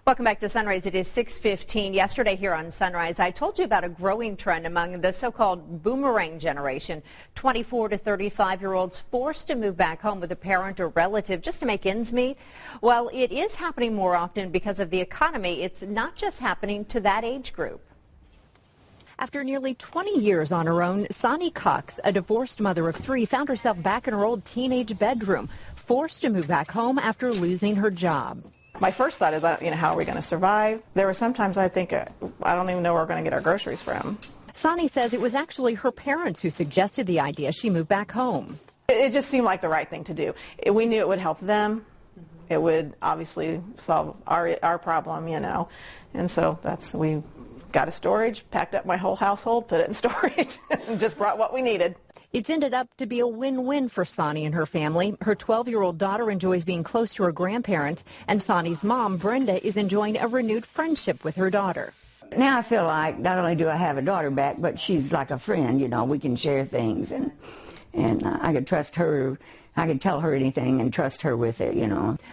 Welcome back to Sunrise. It is 6:15. Yesterday here on Sunrise, I told you about a growing trend among the so-called Boomerang generation. 24 to 35-year-olds forced to move back home with a parent or relative just to make ends meet. Well, it is happening more often because of the economy. It's not just happening to that age group. After nearly 20 years on her own, Sonnie Cox, a divorced mother of three, found herself back in her old teenage bedroom, forced to move back home after losing her job. My first thought is, how are we going to survive? There were sometimes I think, I don't even know where we're going to get our groceries from. Sonnie says it was actually her parents who suggested the idea she move back home. It just seemed like the right thing to do. We knew it would help them. It would obviously solve our problem, And so we got a storage, packed up my whole household, put it in storage, and just brought what we needed. It's ended up to be a win-win for Sonnie and her family. Her 12-year-old daughter enjoys being close to her grandparents, and Sonnie's mom, Brenda, is enjoying a renewed friendship with her daughter. Now I feel like not only do I have a daughter back, but she's like a friend, We can share things, and I could trust her. I could tell her anything and trust her with it,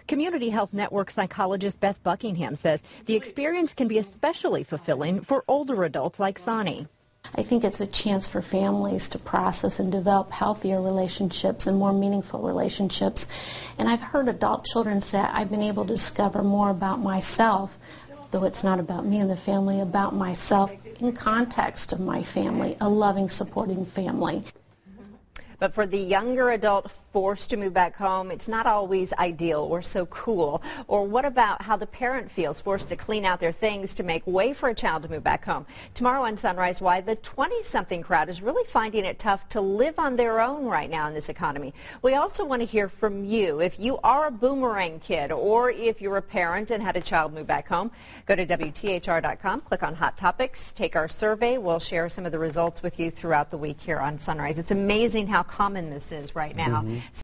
Community Health Network psychologist Beth Buckingham says the experience can be especially fulfilling for older adults like Sonnie. I think it's a chance for families to process and develop healthier relationships and more meaningful relationships. And I've heard adult children say, I've been able to discover more about myself, though it's not about me and the family, about myself in context of my family, a loving, supporting family. But for the younger adult forced to move back home, it's not always ideal or so cool. Or what about how the parent feels forced to clean out their things to make way for a child to move back home? Tomorrow on Sunrise, why the 20-something crowd is really finding it tough to live on their own right now in this economy. We also want to hear from you. If you are a Boomerang kid or if you're a parent and had a child move back home, go to WTHR.com, click on Hot Topics, take our survey. We'll share some of the results with you throughout the week here on Sunrise. It's amazing how common this is right now.